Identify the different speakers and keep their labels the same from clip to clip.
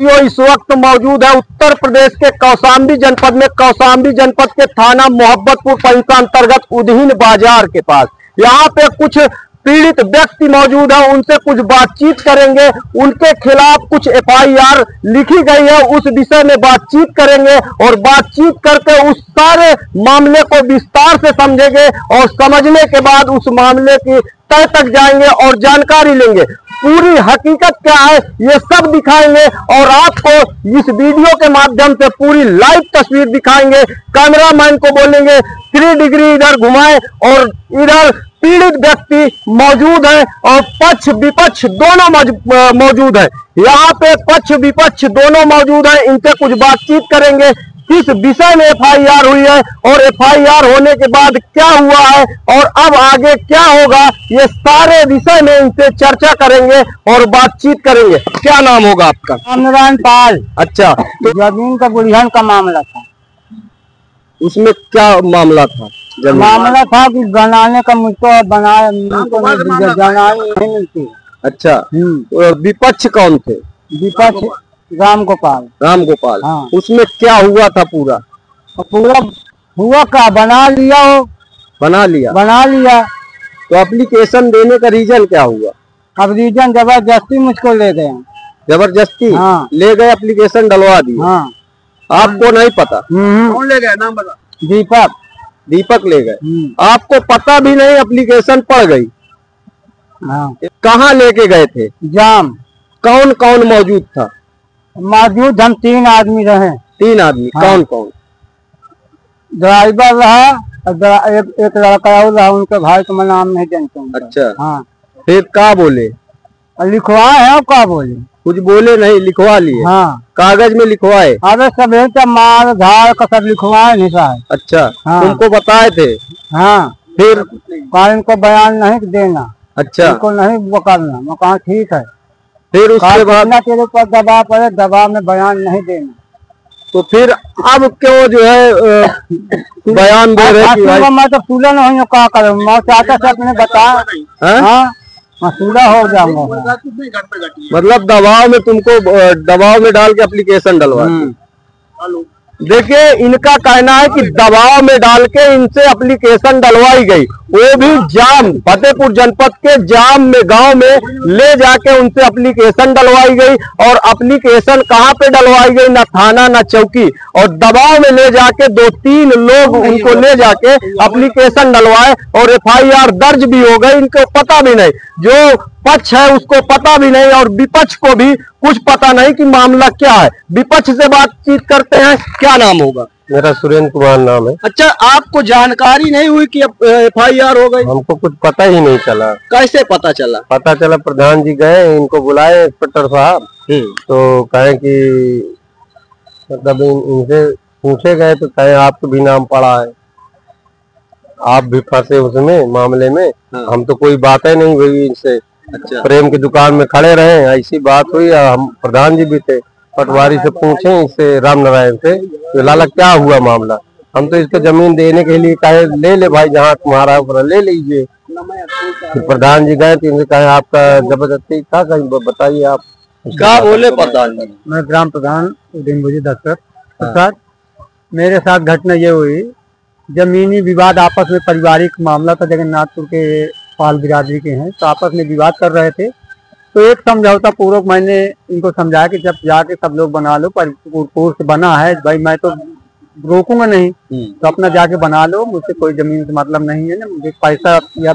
Speaker 1: जो इस वक्त मौजूद है उत्तर प्रदेश के कौशाम्बी जनपद में, कौशाम्बी जनपद के थाना मोहब्बतपुर परिसर अंतर्गत उदहीन बाजार के पास। यहाँ पे कुछ पीड़ित व्यक्ति मौजूद है, उनसे कुछ बातचीत करेंगे। उनके खिलाफ कुछ FIR लिखी गई है, उस विषय में बातचीत करेंगे और बातचीत करके उस सारे मामले को विस्तार से समझेंगे और समझने के बाद उस मामले की तय तक जाएंगे और जानकारी लेंगे। पूरी हकीकत क्या है ये सब दिखाएंगे और आपको इस वीडियो के माध्यम से पूरी लाइव तस्वीर दिखाएंगे। कैमरामैन को बोलेंगे 3 डिग्री इधर घुमाए और इधर पीड़ित व्यक्ति मौजूद है और पक्ष विपक्ष दोनों मौजूद है। यहाँ पे पक्ष विपक्ष दोनों मौजूद है, इनसे कुछ बातचीत करेंगे किस विषय में FIR हुई है और FIR होने के बाद क्या हुआ है और अब आगे क्या होगा, ये सारे विषय में इनसे चर्चा करेंगे और बातचीत करेंगे। क्या नाम होगा आपका?
Speaker 2: नारायण पाल।
Speaker 1: अच्छा,
Speaker 2: तो जमीन का गुड़ियान का मामला था।
Speaker 1: उसमें क्या मामला था?
Speaker 2: मामला था कि बनाने का मुझको बनाने नहीं मिलती।
Speaker 1: अच्छा, विपक्ष कौन थे?
Speaker 2: विपक्ष राम गोपाल।
Speaker 1: हाँ। उसमें क्या हुआ था? पूरा
Speaker 2: हुआ क्या? बना लिया।
Speaker 1: तो एप्लीकेशन देने का रीजन क्या हुआ?
Speaker 2: अब रीजन जबरदस्ती मुझको ले गए।
Speaker 1: जबरदस्ती?
Speaker 2: हाँ।
Speaker 1: ले गए, एप्लीकेशन डलवा दी।
Speaker 2: हाँ।
Speaker 1: आपको नहीं पता?
Speaker 2: कौन ले गए? नाम बता।
Speaker 1: दीपक ले गए। आपको पता भी नहीं, एप्लीकेशन पड़ गई।
Speaker 2: हाँ।
Speaker 1: कहाँ लेके गए थे?
Speaker 2: जाम।
Speaker 1: कौन कौन मौजूद था?
Speaker 2: मौजूद हम 3 आदमी रहे।
Speaker 1: 3 आदमी? हाँ। कौन कौन?
Speaker 2: ड्राइवर रहा, एक लड़का और रहा, उनके भाई को मैं नाम नहीं जानता हूँ।
Speaker 1: अच्छा।
Speaker 2: हाँ।
Speaker 1: फिर क्या बोले?
Speaker 2: लिखवाए हैं, क्या बोले?
Speaker 1: कुछ बोले नहीं, लिखवा लिए?
Speaker 2: हाँ।
Speaker 1: कागज में लिखवाए?
Speaker 2: अरे सब मार धार का सब लिखवाए नहीं साहब।
Speaker 1: अच्छा।
Speaker 2: हाँ।
Speaker 1: तुमको बताए थे?
Speaker 2: हाँ।
Speaker 1: फिर
Speaker 2: इनको बयान नहीं देना।
Speaker 1: अच्छा।
Speaker 2: इनको नहीं करना। मैं कहा ठीक है।
Speaker 1: फिर उसके बाद
Speaker 2: तेरे ऊपर दबाव पड़े, दबाव में बयान नहीं देना।
Speaker 1: तो फिर अब क्यों जो है बयान दे रहे?
Speaker 2: मैं तो सूला नहीं हूँ, क्या करूँ? मैं चाचा से अपने बताया, मैं सूला हो जाऊंगा।
Speaker 1: मतलब दबाव में तुमको दबाव में डाल के एप्लीकेशन डलवा। देखिए, इनका कहना है कि दबाव में डाल के इनसे एप्लीकेशन डलवाई गई, वो भी जाम, फतेहपुर जनपद के जाम में गांव में ले जाके उनसे एप्लीकेशन डलवाई गई। और एप्लीकेशन कहाँ पे डलवाई गई? ना थाना ना चौकी, और दबाव में ले जाके 2-3 लोग उनको ले जाके एप्लीकेशन डलवाए और FIR दर्ज भी हो गई। इनको पता भी नहीं, जो पक्ष है उसको पता भी नहीं और विपक्ष को भी कुछ पता नहीं कि मामला क्या है। विपक्ष से बातचीत करते हैं। क्या नाम होगा?
Speaker 3: मेरा सुरेंद्र कुमार नाम है।
Speaker 1: अच्छा, आपको जानकारी नहीं हुई कि FIR हो गई?
Speaker 3: हमको कुछ पता ही नहीं चला।
Speaker 1: कैसे पता चला?
Speaker 3: पता चला प्रधान जी गए, इनको बुलाए इंस्पेक्टर साहब, तो कहे कि मतलब इनसे पूछे गए तो कहे आपको भी नाम पड़ा है, आप भी फंसे उसमें मामले में।
Speaker 1: हाँ।
Speaker 3: हम तो कोई बात ही नहीं हुई इनसे।
Speaker 1: अच्छा।
Speaker 3: प्रेम की दुकान में खड़े रहे, ऐसी बात हुई। हम प्रधान जी भी थे, पटवारी से पूछे, इससे राम नारायण से, तो लाला क्या हुआ मामला? हम तो इसको जमीन देने के लिए कहे ले ले भाई, जहाँ तुम्हारा ऊपर ले लीजिए। तो प्रधान जी गए तो इनसे कहे आपका जबरदस्ती था, कहीं बताइए आप
Speaker 1: क्या बोले प्रधान जी?
Speaker 2: मैं ग्राम प्रधान दशरथ प्रसाद। मेरे साथ घटना ये हुई, जमीनी विवाद आपस में, पारिवारिक मामला था, जगन्नाथपुर के पाल बिरादरी के हैं, तो आपस में विवाद कर रहे थे। तो एक समझौता पूर्वक मैंने इनको समझाया कि जब जाके सब लोग बना लो, पूर्व से बना है भाई, मैं तो रोकूंगा नहीं, तो अपना जाके बना लो, मुझसे कोई जमीन से मतलब नहीं है ना, मुझे पैसा या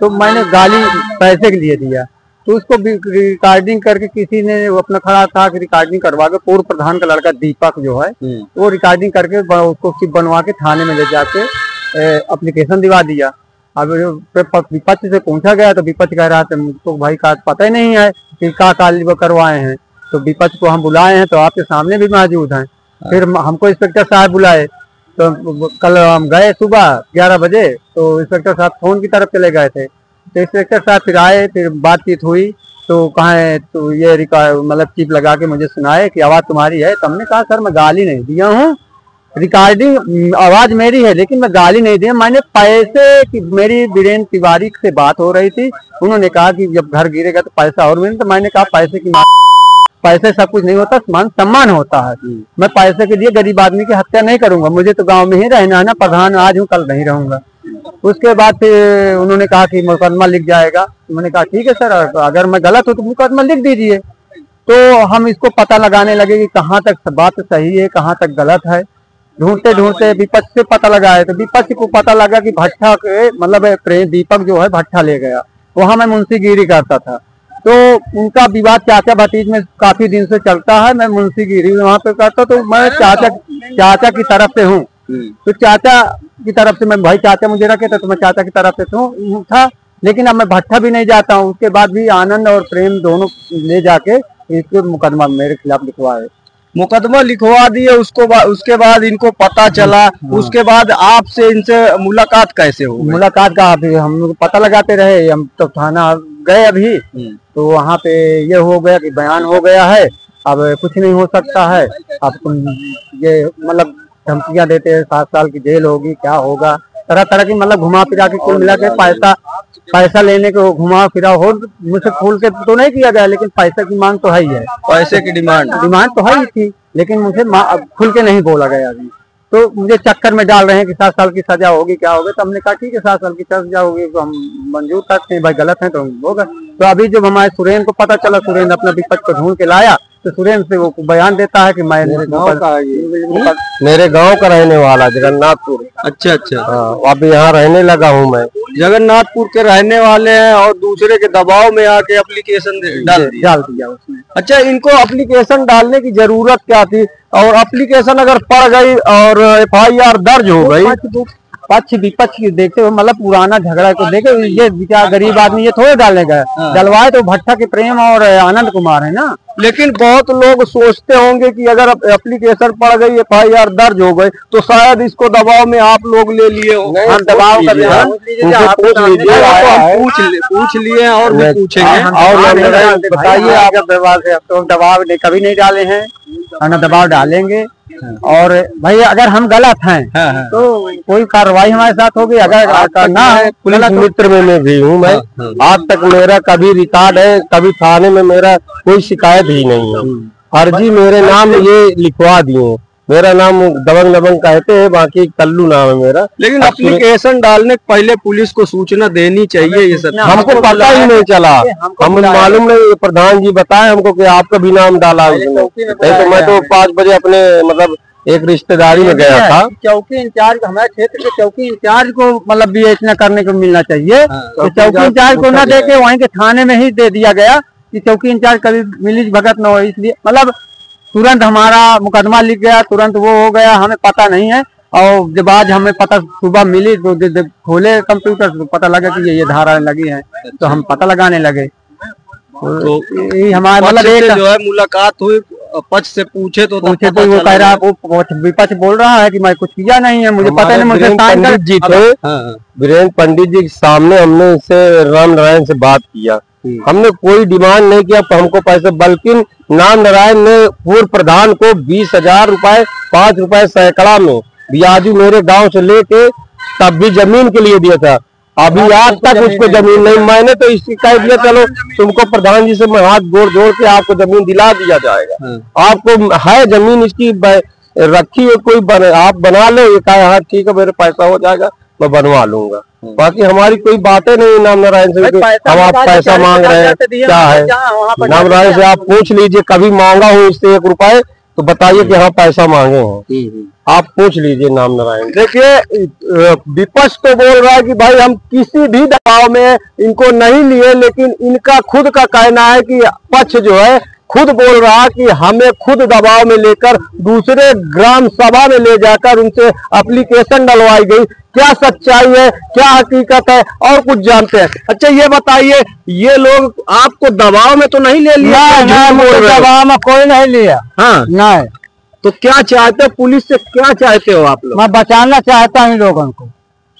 Speaker 2: तो मैंने गाली पैसे के लिए दिया। तो उसको रिकॉर्डिंग करके किसी ने, वो अपना खड़ा था कि रिकॉर्डिंग करवा के, पूर्व प्रधान का लड़का दीपक जो है, वो रिकॉर्डिंग करके उसको सिर्फ बनवा के थाने में ले जाके एप्लीकेशन दिवा दिया। अब विपक्ष से पूछा गया तो विपक्ष कह रहा था मुझको भाई का पता ही नहीं है कि क्या करवाए हैं। तो विपक्ष को हम बुलाए हैं, तो आपके सामने भी मौजूद हैं। फिर हमको इंस्पेक्टर साहब बुलाए, तो कल हम गए सुबह 11 बजे, तो इंस्पेक्टर साहब फोन की तरफ चले गए थे। तो इंस्पेक्टर साहब फिर आए, फिर बातचीत हुई, तो कहा तो ये मतलब चिप लगा के मुझे सुनाए कि आवाज़ तुम्हारी है। तो हमने कहा सर मैं गाली नहीं दिया हूँ, रिकॉर्डिंग आवाज मेरी है, लेकिन मैं गाली नहीं दी। मैंने पैसे की, मेरी बीरेन तिवारी से बात हो रही थी, उन्होंने कहा कि जब घर गिरेगा तो पैसा और मिले, तो मैंने कहा पैसे की पैसे सब कुछ नहीं होता, मान सम्मान होता है। मैं पैसे के लिए गरीब आदमी की हत्या नहीं करूंगा, मुझे तो गांव में ही रहना है ना, प्रधान आज हूँ कल नहीं रहूंगा। उसके बाद फिर उन्होंने कहा कि मुकदमा लिख जाएगा। मैंने कहा ठीक है सर, अगर मैं गलत हूँ तो मुकदमा लिख दीजिए। तो हम इसको पता लगाने लगे कि कहाँ तक बात सही है, कहाँ तक गलत है। ढूंढते ढूंढते विपक्ष से पता लगाए तो विपक्ष को पता लगा कि भट्टा के मतलब प्रेम दीपक जो है भट्टा ले गया, वहां मैं मुंशीगिरी करता था। तो उनका विवाद चाचा भतीज में काफी दिन से चलता है। मैं मुंशीगिरी वहां पे करता, तो मैं चाचा की तरफ से हूँ। तो चाचा की तरफ से मैं भाई चाचा मुझे रखे थे तो मैं चाचा की तरफ से था, लेकिन अब मैं भट्टा भी नहीं जाता हूँ। उसके बाद भी आनंद और प्रेम दोनों ले जाके इसके मुकदमा मेरे खिलाफ लिखवाए,
Speaker 1: मुकदमा लिखवा दिए। उसके बाद इनको पता चला, उसके बाद आपसे इनसे मुलाकात कैसे हो?
Speaker 2: मुलाकात का अभी हम लोग पता लगाते रहे। हम तो थाना गए अभी, तो वहाँ पे ये हो गया कि बयान हो गया है, अब कुछ नहीं हो सकता है। अब ये मतलब धमकियां देते हैं, 7 साल की जेल होगी, क्या होगा, तरह तरह की मतलब घुमा फिरा के कुल मिला के पैसा लेने को घुमा फिरा हो। मुझसे खोल के तो नहीं किया गया, लेकिन पैसे की मांग तो है ही है।
Speaker 1: पैसे की डिमांड
Speaker 2: तो है ही थी, लेकिन मुझे खुल के नहीं बोला गया अभी। तो मुझे चक्कर में डाल रहे हैं कि 7 साल की सजा होगी, क्या होगा। तो हमने कहा ठीक है 7 साल की सजा होगी तो हम मंजूर करते हैं, भाई गलत है तो होगा। तो अभी जब हमारे सुरेंद्र को पता चला, सुरेंद्र अपना विपक्ष को ढूंढ के लाया, तो सुरेंद्र से वो बयान देता है कि मैं
Speaker 3: मेरे गांव का रहने वाला जगन्नाथपुर।
Speaker 1: अच्छा अच्छा,
Speaker 3: अब यहाँ रहने लगा हूँ मैं।
Speaker 1: जगन्नाथपुर के रहने वाले हैं और दूसरे के दबाव में आके एप्लीकेशन डाल दिया उसने। अच्छा, इनको एप्लीकेशन डालने की जरूरत क्या थी? और एप्लीकेशन अगर पड़ गई और FIR दर्ज हो गई,
Speaker 2: पक्ष विपक्ष की देखते हुए मतलब पुराना झगड़ा को देखे, ये बेचारा गरीब आदमी ये थोड़े डालने गए, डलवाए तो भट्टा के प्रेम और आनंद कुमार है ना।
Speaker 1: लेकिन बहुत लोग सोचते होंगे कि अगर एप्लीकेशन पड़ गई, FIR दर्ज हो गई, तो शायद इसको दबाव में आप लोग ले लिए हो।
Speaker 2: दबाव
Speaker 1: पूछ लिए और भी पूछेंगे।
Speaker 2: और बताइए आप दबाव कभी नहीं डाले हैं और न दबाव डालेंगे। और भाई अगर हम गलत हैं तो कोई कार्रवाई हमारे साथ होगी, अगर करना है।
Speaker 3: पुलिस मित्र में मैं भी हूँ। मैं आज तक मेरा कभी रिकॉर्ड है, कभी थाने में मेरा कोई शिकायत ही नहीं है। फर्जी मेरे नाम ये लिखवा दिए, मेरा नाम दबंग दबंग कहते हैं, बाकी कल्लू नाम है मेरा।
Speaker 1: लेकिन एप्लीकेशन डालने के पहले पुलिस को सूचना देनी चाहिए। ये सब
Speaker 3: हमको पता ही नहीं चला, हम मालूम नहीं। प्रधान जी बताए हमको कि आपका भी नाम डाला उसने। नहीं तो मैं तो 5 बजे अपने मतलब एक रिश्तेदारी में गया था।
Speaker 2: चौकी इंचार्ज, हमारे क्षेत्र के चौकी इंचार्ज को मतलब भी इतना करने को मिलना चाहिए। तो चौकी इंचार्ज को न दे के वहीं के थाने में ही दे दिया गया कि चौकी इंचार्ज कभी मिली भगत न हो, इसलिए मतलब तुरंत हमारा मुकदमा लिख गया, तुरंत वो हो गया, हमें पता नहीं है। और जब आज हमें पता सुबह मिली तो जब खोले कंप्यूटर तो पता लगा कि ये धारा लगी है, तो हम पता लगाने लगे। तो हमारे मतलब
Speaker 1: जो है मुलाकात हुई, पक्ष से पूछे तो
Speaker 2: वो कह रहा, वो विपक्ष बोल रहा है कि मैं कुछ किया नहीं है, मुझे पता नहीं। मुझे
Speaker 3: पंडित जी थे, वीरेंद्र पंडित जी के सामने हमने इससे राम नारायण से बात किया। हमने कोई डिमांड नहीं किया हमको पैसे, बल्कि राम नारायण ने पूर्व प्रधान को 20,000 रुपए 5 रुपए सैकड़ा में ब्याजू मेरे गांव से लेके तब भी जमीन के लिए दिया था। अभी आज तक उसको जमीन नहीं। मैंने तो इसकी कह दिया चलो तुमको प्रधान जी से मैं हाथ जोड़ के आपको जमीन दिला दिया जाएगा। आपको है जमीन इसकी रखी है, कोई आप बना लो। ये कहा हाँ ठीक है, मेरे पैसा हो जाएगा, मैं बनवा लूंगा। बाकी हमारी कोई बातें नहीं नाम नारायण से हम आप पैसा मांग रहे हैं। क्या है नाम नारायण से आप पूछ लीजिए, कभी मांगा हो इससे 1 रुपए तो बताइए कि हाँ पैसा मांगे हैं, आप पूछ लीजिए नाम नारायण।
Speaker 1: देखिए विपक्ष तो बोल रहा है कि भाई हम किसी भी दबाव में इनको नहीं लिए, लेकिन इनका खुद का कहना है कि पक्ष जो है खुद बोल रहा कि हमें खुद दबाव में लेकर दूसरे ग्राम सभा में ले जाकर उनसे एप्लीकेशन डलवाई गई। क्या सच्चाई है, क्या हकीकत है, और कुछ जानते हैं। अच्छा ये बताइए, ये लोग आपको दबाव में तो नहीं ले लिया?
Speaker 2: दबाव में कोई नहीं लिया।
Speaker 1: हाँ
Speaker 2: नहीं।
Speaker 1: तो क्या चाहते हो, पुलिस से क्या चाहते हो आप लोग?
Speaker 2: मैं बचाना चाहता हूँ लोगों को।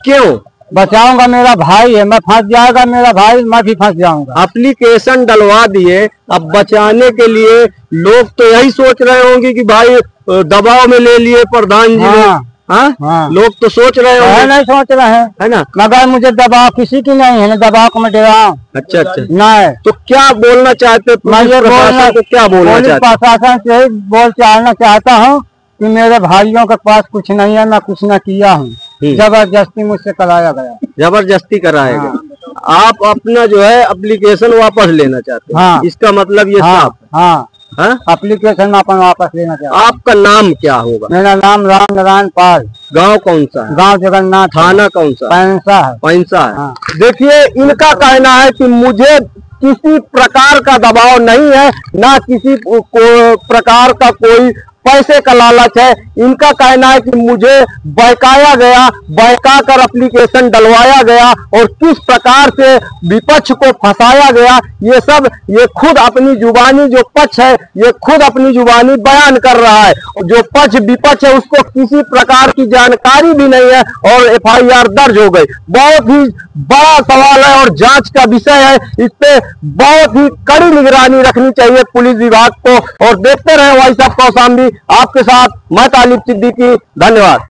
Speaker 1: क्यों
Speaker 2: बचाऊंगा? मेरा भाई है, मैं फंस जाएगा मेरा भाई, मैं भी फंस जाऊंगा।
Speaker 1: एप्लीकेशन डलवा दिए, अब बचाने के लिए लोग तो यही सोच रहे होंगे कि भाई दबाव में ले लिए प्रधान जी।
Speaker 2: हाँ। हाँ।
Speaker 1: लोग तो सोच रहे हो,
Speaker 2: नहीं सोच रहे हैं,
Speaker 1: है ना?
Speaker 2: मगर मुझे दबाव किसी की नहीं है, दबाव को मैं डराऊं।
Speaker 1: अच्छा अच्छा।
Speaker 2: नहीं,
Speaker 1: तो क्या बोलना चाहते,
Speaker 2: मैं ये बोलना
Speaker 1: क्या बोलना
Speaker 2: पुलिस
Speaker 1: चाहते?
Speaker 2: प्रशासन से बोल चाहना चाहता हूँ कि मेरे भाइयों के पास कुछ नहीं है, मैं कुछ न किया हूँ, जबरदस्ती मुझसे कराया गया।
Speaker 1: जबरदस्ती कराया गया। आप अपना जो है एप्लीकेशन वापस लेना चाहते हैं?
Speaker 2: हाँ।
Speaker 1: इसका मतलब ये साफ है।
Speaker 2: हाँ,
Speaker 1: हाँ?
Speaker 2: एप्लीकेशन अपन वापस लेना चाहता हूँ।
Speaker 1: आपका नाम क्या होगा?
Speaker 2: मेरा नाम राम नारायण पाल।
Speaker 1: गांव कौन सा है?
Speaker 2: गांव जगन्नाथ।
Speaker 1: थाना कौन सा?
Speaker 2: पैंसा है।
Speaker 1: पैंसा है।
Speaker 2: हाँ।
Speaker 1: देखिए, इनका कहना है कि मुझे किसी प्रकार का दबाव नहीं है, ना किसी प्रकार का कोई पैसे का लालच है। इनका कहना है कि मुझे बहकाया गया, बहका कर एप्लीकेशन डलवाया गया और किस प्रकार से विपक्ष को फंसाया गया, ये सब ये खुद अपनी जुबानी जो पक्ष है, ये खुद अपनी जुबानी बयान कर रहा है। जो पक्ष विपक्ष है उसको किसी प्रकार की जानकारी भी नहीं है और FIR दर्ज हो गई। बहुत ही बड़ा सवाल है और जांच का विषय है। इस पे बहुत ही कड़ी निगरानी रखनी चाहिए पुलिस विभाग को। और देखते रहे भाई साहब कौशाम्बी, आपके साथ मैं तालिब सिद्दीकी। धन्यवाद।